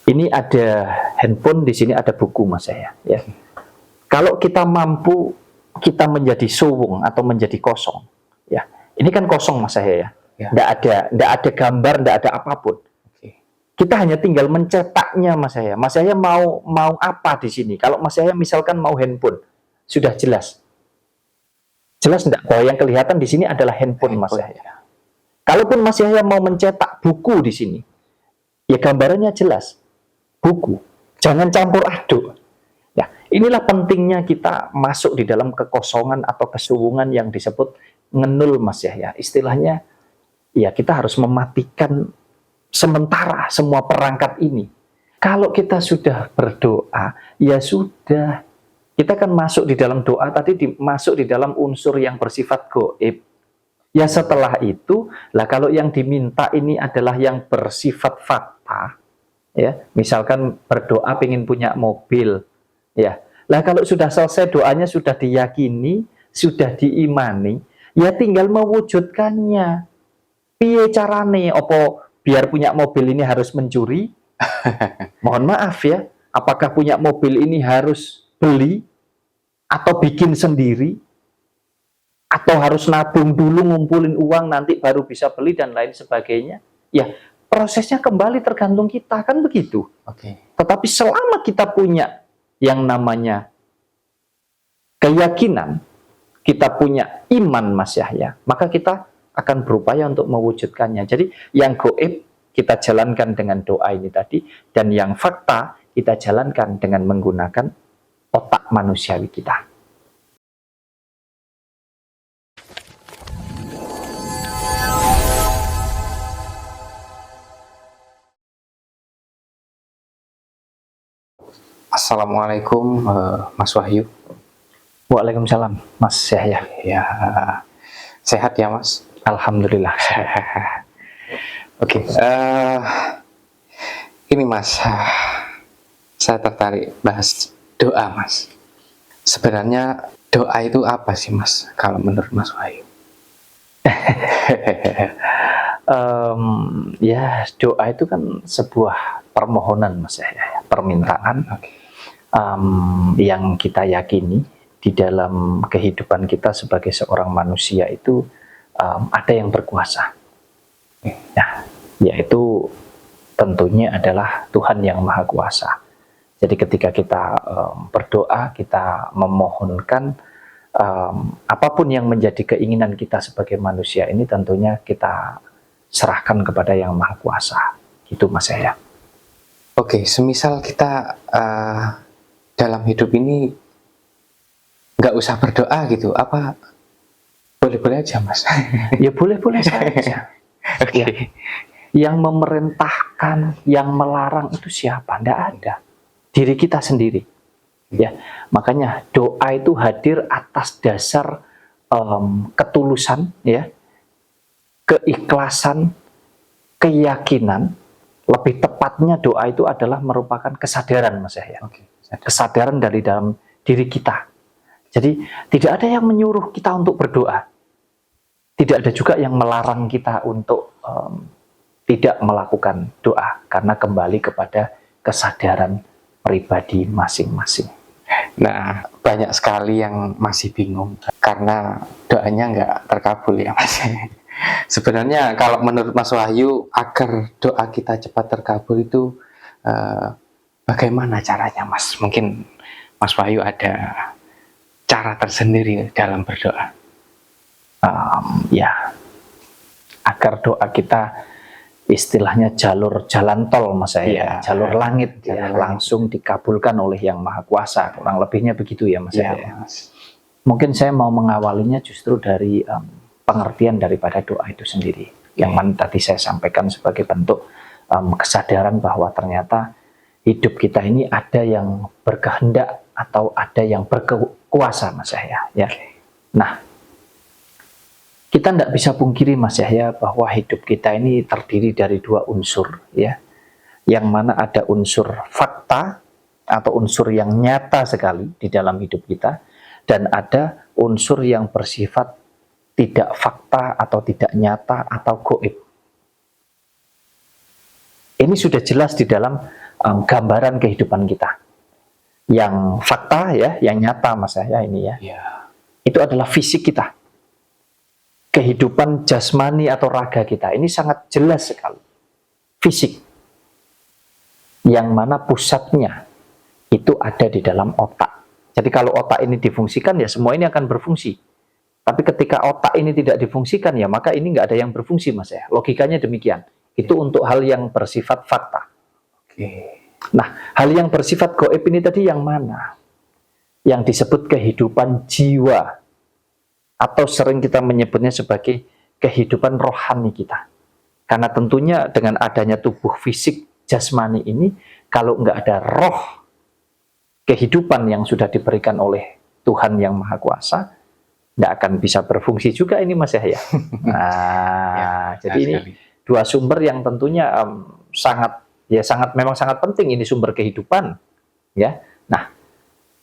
Ini ada handphone, di sini ada buku Mas Yahya, ya. Kalau kita mampu kita menjadi suwung atau menjadi kosong, ya. Ini kan kosong Mas Yahya, ya. Nggak ada gambar, nggak ada apapun. Kita hanya tinggal mencetaknya Mas Yahya. Mas Yahya mau apa di sini? Kalau Mas Yahya misalkan mau handphone, sudah jelas. Jelas enggak bahwa yang kelihatan di sini adalah handphone Mas Yahya. Kalaupun Mas Yahya mau mencetak buku di sini, ya gambarannya jelas. Buku. Jangan campur aduk. Ya, inilah pentingnya kita masuk di dalam kekosongan atau kesuwungan yang disebut ngenul Mas Yahya. Istilahnya, ya kita harus mematikan sementara semua perangkat ini. Kalau kita sudah berdoa, ya sudah. Kita kan masuk di dalam doa tadi masuk di dalam unsur yang bersifat gaib. Ya setelah itu, lah kalau yang diminta ini adalah yang bersifat fakta, ya, misalkan berdoa pengen punya mobil, ya. Lah kalau sudah selesai doanya sudah diyakini, sudah diimani, ya tinggal mewujudkannya. Piye carane? Opo biar punya mobil ini harus mencuri? Mohon maaf ya, apakah punya mobil ini harus beli atau bikin sendiri? Atau harus nabung dulu ngumpulin uang nanti baru bisa beli dan lain sebagainya? Ya, prosesnya kembali tergantung kita, kan begitu. Tetapi selama kita punya yang namanya keyakinan, kita punya iman Mas Yahya, maka kita akan berupaya untuk mewujudkannya. Jadi yang gaib kita jalankan dengan doa ini tadi, dan yang fakta kita jalankan dengan menggunakan otak manusiawi kita. Assalamualaikum Mas Wahyu. Waalaikumsalam Mas Yahya. Ya, sehat ya Mas? Alhamdulillah. Oke, ini Mas, saya tertarik bahas doa Mas. Sebenarnya doa itu apa sih Mas, kalau menurut Mas Wahyu? Ya, doa itu kan sebuah permohonan Mas Yahya, permintaan. Yang kita yakini di dalam kehidupan kita sebagai seorang manusia itu ada yang berkuasa. Nah, yaitu tentunya adalah Tuhan yang Maha Kuasa. Jadi ketika kita berdoa, kita memohonkan apapun yang menjadi keinginan kita sebagai manusia ini tentunya kita serahkan kepada yang Maha Kuasa. Gitu Mas Yahya. Oke, semisal kita dalam hidup ini nggak usah berdoa gitu, apa boleh-boleh aja Mas? Ya boleh-boleh saja. Ya. Yang memerintahkan, yang melarang itu siapa? Nggak ada. Diri kita sendiri. Ya, makanya doa itu hadir atas dasar ketulusan, ya, keikhlasan, keyakinan. Lebih tepatnya doa itu adalah merupakan kesadaran Mas Yahya. Kesadaran dari dalam diri kita. Jadi tidak ada yang menyuruh kita untuk berdoa. Tidak ada juga yang melarang kita untuk tidak melakukan doa. Karena kembali kepada kesadaran pribadi masing-masing. Nah, banyak sekali yang masih bingung karena doanya nggak terkabul ya Mas. Sebenarnya kalau menurut Mas Wahyu, agar doa kita cepat terkabul itu bagaimana caranya Mas? Mungkin Mas Wahyu ada cara tersendiri dalam berdoa. Ya, agar doa kita istilahnya jalan tol Mas Yahya, jalur langit, langsung dikabulkan oleh yang Maha Kuasa. Kurang lebihnya begitu ya Mas Yahya. Mungkin saya mau mengawalinya justru dari pengertian daripada doa itu sendiri. Yang mana tadi saya sampaikan sebagai bentuk kesadaran bahwa ternyata hidup kita ini ada yang berkehendak atau ada yang berkuasa Mas Yahya. Ya. Nah, kita tidak bisa pungkiri Mas Yahya bahwa hidup kita ini terdiri dari dua unsur, ya. Yang mana ada unsur fakta atau unsur yang nyata sekali di dalam hidup kita, dan ada unsur yang bersifat tidak fakta atau tidak nyata atau gaib. Ini sudah jelas di dalam gambaran kehidupan kita. Yang fakta ya, yang nyata Mas Yahya ini ya, itu adalah fisik kita. Kehidupan jasmani atau raga kita, ini sangat jelas sekali. Fisik. Yang mana pusatnya itu ada di dalam otak. Jadi kalau otak ini difungsikan ya semua ini akan berfungsi. Tapi ketika otak ini tidak difungsikan ya maka ini nggak ada yang berfungsi Mas ya. Logikanya demikian. Itu untuk hal yang bersifat fakta. Nah, hal yang bersifat gaib ini tadi yang mana? Yang disebut kehidupan jiwa. Atau sering kita menyebutnya sebagai kehidupan rohani kita. Karena tentunya dengan adanya tubuh fisik jasmani ini, kalau nggak ada roh kehidupan yang sudah diberikan oleh Tuhan Yang Maha Kuasa, nggak akan bisa berfungsi juga ini Mas Yahya. Nah, jadi ini dua sumber yang tentunya memang sangat penting, ini sumber kehidupan ya. Nah,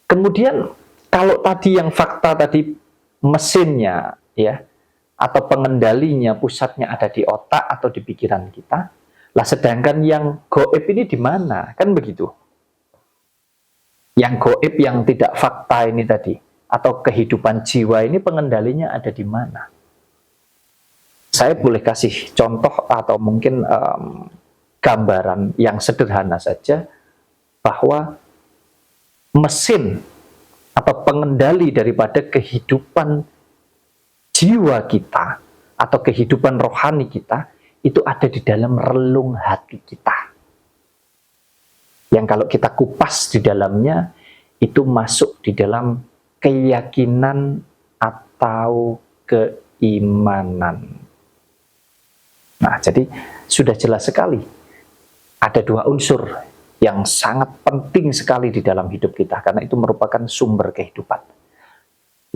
kemudian kalau tadi yang fakta tadi mesinnya ya atau pengendalinya pusatnya ada di otak atau di pikiran kita, lah sedangkan yang gaib ini di mana? Kan begitu. Yang gaib yang tidak fakta ini tadi atau kehidupan jiwa ini pengendalinya ada di mana? Saya boleh kasih contoh atau mungkin gambaran yang sederhana saja bahwa mesin atau pengendali daripada kehidupan jiwa kita atau kehidupan rohani kita itu ada di dalam relung hati kita. Yang kalau kita kupas di dalamnya itu masuk di dalam keyakinan atau keimanan. Nah, jadi sudah jelas sekali ada dua unsur yang sangat penting sekali di dalam hidup kita karena itu merupakan sumber kehidupan.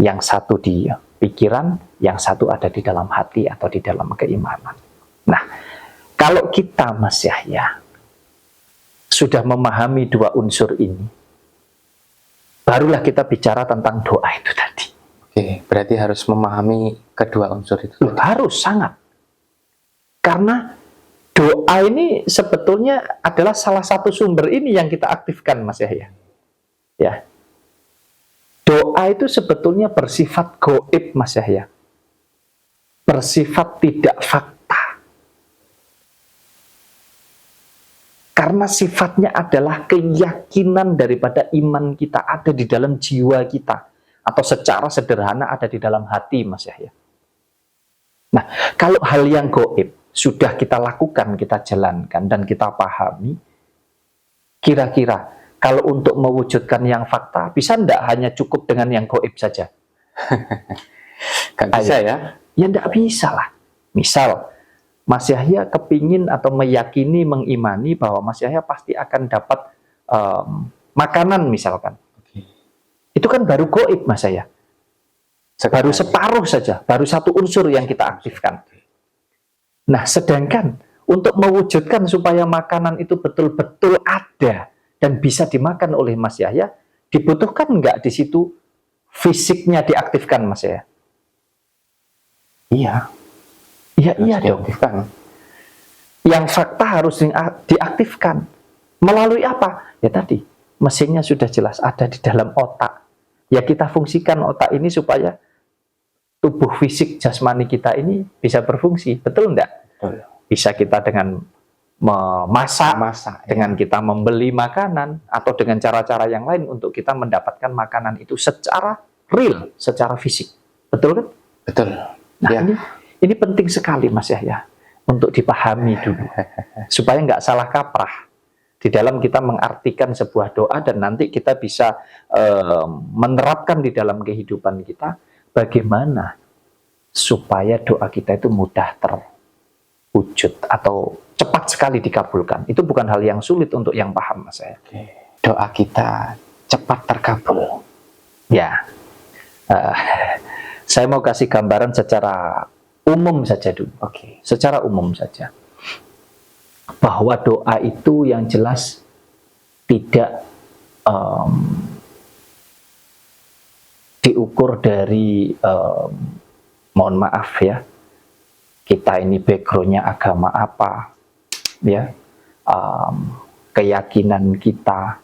Yang satu di pikiran, yang satu ada di dalam hati atau di dalam keimanan. Nah, kalau kita Mas Yahya sudah memahami dua unsur ini, barulah kita bicara tentang doa itu tadi. Oke, berarti harus memahami kedua unsur itu. Harus sangat. Karena doa ini sebetulnya adalah salah satu sumber ini yang kita aktifkan Mas Yahya. Ya. Doa itu sebetulnya bersifat gaib Mas Yahya. Bersifat tidak fakta. Karena sifatnya adalah keyakinan daripada iman kita ada di dalam jiwa kita. Atau secara sederhana ada di dalam hati Mas Yahya. Nah, kalau hal yang gaib sudah kita lakukan, kita jalankan, dan kita pahami, kira-kira kalau untuk mewujudkan yang fakta, bisa enggak hanya cukup dengan yang gaib saja? Gak bisa ya? Ya enggak bisa lah. Misal, Mas Yahya kepingin atau meyakini, mengimani bahwa Mas Yahya pasti akan dapat makanan misalkan. Itu kan baru gaib Mas Yahya. Baru separuh saja, baru satu unsur yang kita aktifkan. Nah, sedangkan untuk mewujudkan supaya makanan itu betul-betul ada dan bisa dimakan oleh Mas Yahya, dibutuhkan nggak di situ fisiknya diaktifkan Mas Yahya? Iya. Iya dong. Yang fakta harus diaktifkan. Melalui apa? Ya tadi, mesinnya sudah jelas ada di dalam otak. Ya kita fungsikan otak ini supaya tubuh fisik jasmani kita ini bisa berfungsi, betul enggak? Betul. Bisa kita dengan memasak, dengan kita membeli makanan, atau dengan cara-cara yang lain untuk kita mendapatkan makanan itu secara real, secara fisik. Betul kan? Betul. Nah ya. ini penting sekali Mas Yahya, untuk dipahami dulu, supaya nggak salah kaprah di dalam kita mengartikan sebuah doa dan nanti kita bisa menerapkan di dalam kehidupan kita. Bagaimana supaya doa kita itu mudah terwujud atau cepat sekali dikabulkan. Itu bukan hal yang sulit untuk yang paham Mas saya. Doa kita cepat terkabul. Ya, saya mau kasih gambaran secara umum saja dulu. Secara umum saja. Bahwa doa itu yang jelas tidak diukur dari mohon maaf ya, kita ini backgroundnya agama apa ya, keyakinan kita.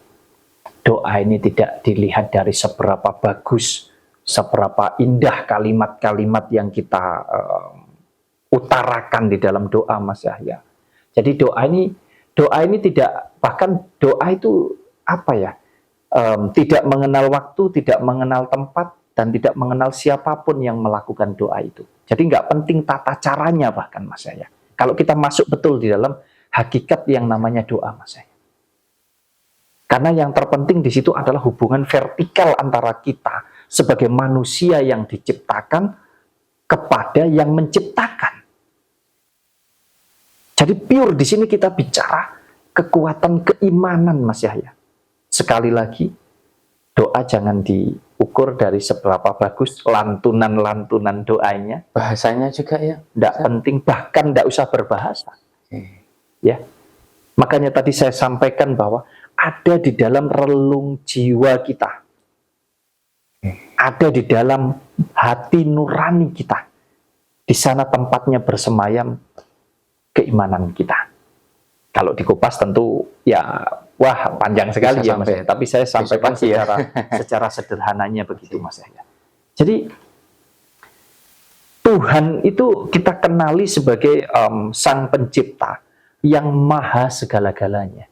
Doa ini tidak dilihat dari seberapa bagus, seberapa indah kalimat-kalimat yang kita utarakan di dalam doa, Mas Yahya. Jadi doa ini tidak, bahkan doa itu apa ya? Tidak mengenal waktu, tidak mengenal tempat, dan tidak mengenal siapapun yang melakukan doa itu. Jadi nggak penting tata caranya bahkan, Mas Yahya. Kalau kita masuk betul di dalam hakikat yang namanya doa, Mas Yahya. Karena yang terpenting di situ adalah hubungan vertikal antara kita sebagai manusia yang diciptakan kepada yang menciptakan. Jadi pure di sini kita bicara kekuatan keimanan, Mas Yahya. Sekali lagi, doa jangan diukur dari seberapa bagus lantunan-lantunan doanya. Bahasanya juga ya. Tidak penting, bahkan tidak usah berbahasa. Ya, makanya tadi saya sampaikan bahwa ada di dalam relung jiwa kita, ada di dalam hati nurani kita. Di sana tempatnya bersemayam keimanan kita. Kalau dikupas tentu ya wah panjang sekali ya, Mas. Tapi saya sampaikan secara sederhananya begitu, Mas Yahya. Jadi Tuhan itu kita kenali sebagai Sang Pencipta yang maha segala-galanya.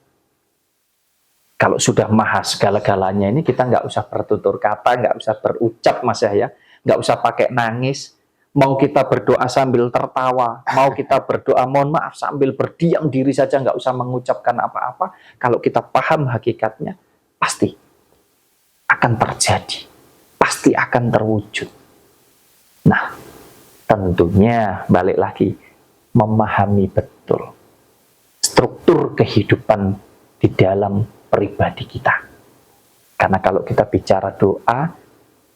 Kalau sudah maha segala-galanya ini kita nggak usah bertutur kata, nggak usah berucap, Mas Yahya, nggak usah pakai nangis. Mau kita berdoa sambil tertawa, mau kita berdoa mohon maaf sambil berdiam diri saja, nggak usah mengucapkan apa-apa. Kalau kita paham hakikatnya, pasti akan terjadi, pasti akan terwujud. Nah, tentunya balik lagi memahami betul struktur kehidupan di dalam pribadi kita. Karena kalau kita bicara doa,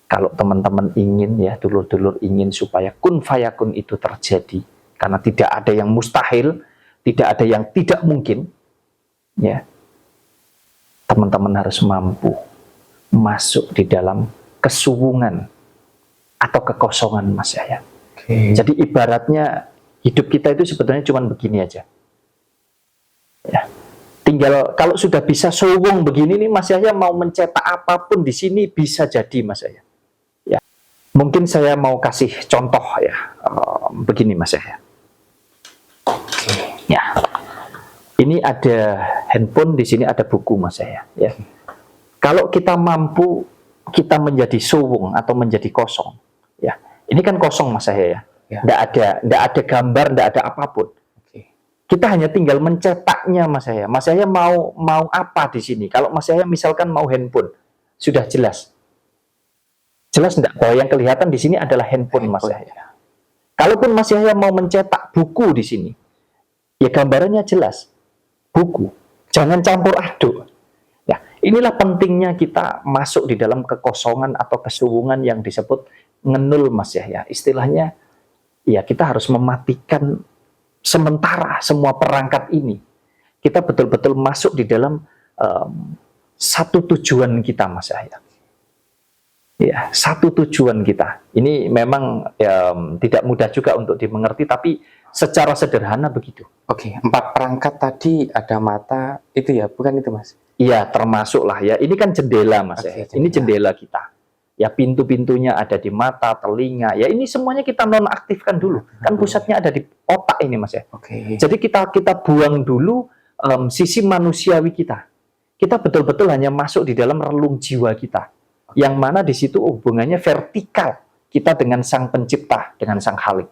kalau teman-teman ingin ya, dulur-dulur ingin supaya kun fayakun itu terjadi, karena tidak ada yang mustahil, tidak ada yang tidak mungkin, ya, teman-teman harus mampu masuk di dalam kesuwungan atau kekosongan, Mas Yahya. Jadi ibaratnya hidup kita itu sebetulnya cuma begini aja. Ya. Tinggal kalau sudah bisa suwung begini nih, Mas Yahya mau mencetak apapun di sini bisa jadi, Mas Yahya. Ya. Mungkin saya mau kasih contoh ya, begini Mas Yahya. Ya. Ini ada handphone, di sini ada buku, Mas Yahya. Ya. Kalau kita mampu kita menjadi suwung atau menjadi kosong, ya. Ini kan kosong, Mas Yahya ya. Nggak ada gambar, nggak ada apapun. Kita hanya tinggal mencetaknya, Mas Yahya. Mas Yahya mau apa di sini? Kalau Mas Yahya misalkan mau handphone, sudah jelas. Jelas enggak bahwa yang kelihatan di sini adalah handphone, Mas Yahya. Kalaupun Mas Yahya mau mencetak buku di sini, ya gambarannya jelas. Buku. Jangan campur aduk. Ya, inilah pentingnya kita masuk di dalam kekosongan atau kesuwungan yang disebut ngenul, Mas Yahya. Istilahnya, ya kita harus mematikan sementara semua perangkat ini. Kita betul-betul masuk di dalam satu tujuan kita, Mas Yahya. Ya, satu tujuan kita. Ini memang tidak mudah juga untuk dimengerti, tapi secara sederhana begitu. Oke, 4 perangkat tadi ada mata, itu ya, bukan itu, Mas? Iya, termasuklah ya. Ini kan jendela, Mas. Yahya. Ini jendela kita. Ya, pintu-pintunya ada di mata, telinga. Ya, ini semuanya kita nonaktifkan dulu. Kan pusatnya ada di otak ini, Mas ya. Jadi kita buang dulu sisi manusiawi kita. Kita betul-betul hanya masuk di dalam relung jiwa kita. Yang mana di situ hubungannya vertikal kita dengan Sang Pencipta, dengan Sang Khalik.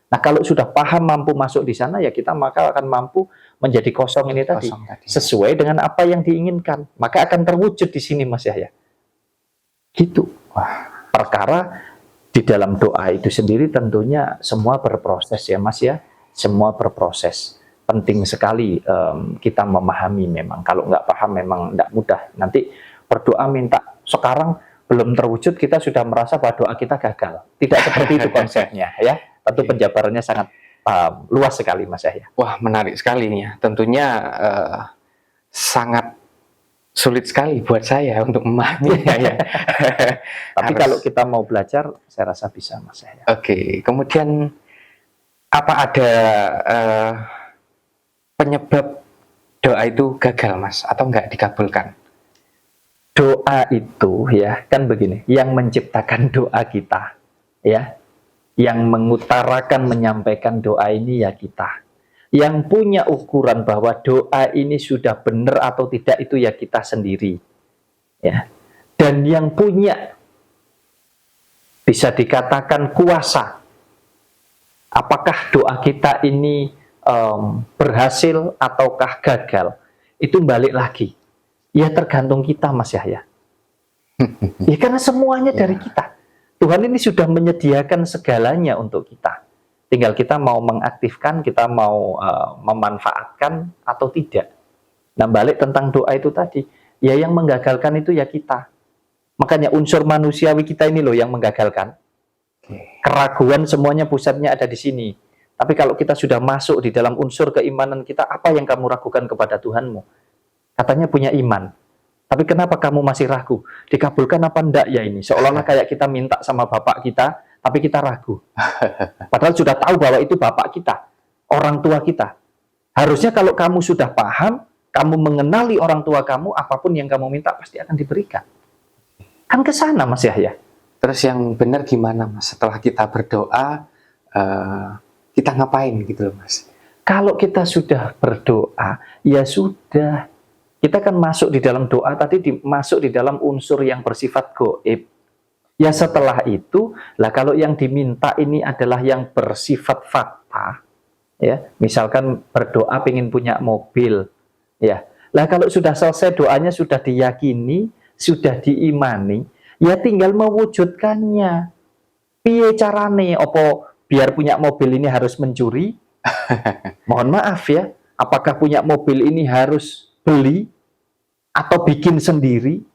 Nah, kalau sudah paham mampu masuk di sana, ya kita maka akan mampu menjadi kosong ini tadi. Sesuai dengan apa yang diinginkan. Maka akan terwujud di sini, Mas Yahya. Gitu. Wah, perkara di dalam doa itu sendiri tentunya semua berproses ya, Mas ya. Semua berproses. Penting sekali kita memahami memang. Kalau nggak paham memang nggak mudah. Nanti berdoa minta sekarang belum terwujud, kita sudah merasa bahwa doa kita gagal. Tidak seperti itu konsepnya ya. Tentu penjabarannya sangat luas sekali, Mas Yahya. Wah, menarik sekali nih ya. Tentunya sangat sulit sekali buat saya untuk memahaminya ya. Tapi kalau kita mau belajar, saya rasa bisa, Mas Yahya. Oke, kemudian apa ada penyebab doa itu gagal Mas atau nggak dikabulkan? Doa itu ya kan begini, yang menciptakan doa kita, ya, yang mengutarakan, menyampaikan doa ini ya kita. Yang punya ukuran bahwa doa ini sudah benar atau tidak itu ya kita sendiri, ya. Dan yang punya bisa dikatakan kuasa, apakah doa kita ini berhasil ataukah gagal, itu balik lagi. Ya tergantung kita Mas Yahya. Ya karena semuanya dari kita. Tuhan ini sudah menyediakan segalanya untuk kita. Tinggal kita mau mengaktifkan, kita mau memanfaatkan atau tidak. Nah balik tentang doa itu tadi, ya yang menggagalkan itu ya kita. Makanya unsur manusiawi kita ini loh yang menggagalkan. Keraguan semuanya pusatnya ada di sini. Tapi kalau kita sudah masuk di dalam unsur keimanan kita, apa yang kamu ragukan kepada Tuhanmu? Katanya punya iman. Tapi kenapa kamu masih ragu? Dikabulkan apa enggak ya ini? Seolah-olah kayak kita minta sama bapak kita, tapi kita ragu. Padahal sudah tahu bahwa itu bapak kita, orang tua kita. Harusnya kalau kamu sudah paham, kamu mengenali orang tua kamu, apapun yang kamu minta pasti akan diberikan. Kan ke sana Mas Yahya. Terus yang benar gimana Mas? Setelah kita berdoa, kita ngapain gitu loh Mas? Kalau kita sudah berdoa, ya sudah. Kita kan masuk di dalam doa tadi, masuk di dalam unsur yang bersifat gaib. Ya setelah itu, lah kalau yang diminta ini adalah yang bersifat fakta, ya misalkan berdoa pengen punya mobil, ya. Lah kalau sudah selesai doanya sudah diyakini, sudah diimani, ya tinggal mewujudkannya. Piye carane? Opo biar punya mobil ini harus mencuri? Mohon maaf ya, apakah punya mobil ini harus beli atau bikin sendiri?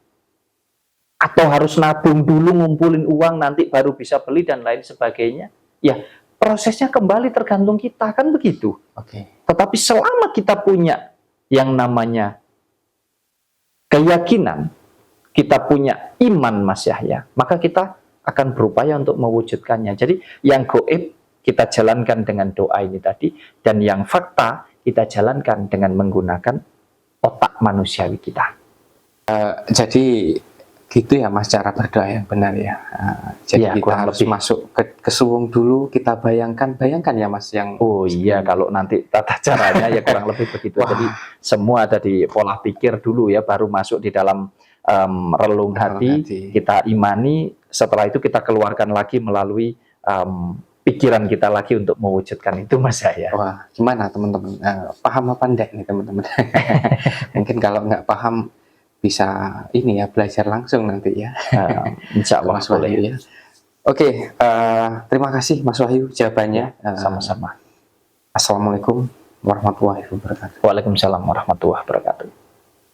Atau harus nabung dulu, ngumpulin uang, nanti baru bisa beli dan lain sebagainya? Ya, prosesnya kembali tergantung kita, kan begitu. Tetapi selama kita punya yang namanya keyakinan, kita punya iman Mas Yahya, maka kita akan berupaya untuk mewujudkannya. Jadi yang gaib kita jalankan dengan doa ini tadi, dan yang fakta kita jalankan dengan menggunakan otak manusiawi kita. Jadi gitu ya Mas cara berdoa yang benar ya. Jadi ya, kita harus masuk ke suwung dulu, kita bayangkan ya Mas yang. Oh iya, kalau nanti tata caranya ya kurang lebih begitu. Jadi semua ada di pola pikir dulu ya, baru masuk di dalam relung hati, kita imani, setelah itu kita keluarkan lagi melalui pikiran kita lagi untuk mewujudkan itu Mas Yahya. Wah, gimana teman-teman? Paham apa enggak nih teman-teman? Mungkin kalau nggak paham bisa ini ya belajar langsung nanti ya. Insya Allah Mas Wahyu ya. Oke, terima kasih Mas Wahyu jawabannya. Sama-sama. Assalamualaikum warahmatullahi wabarakatuh. Waalaikumsalam warahmatullahi wabarakatuh.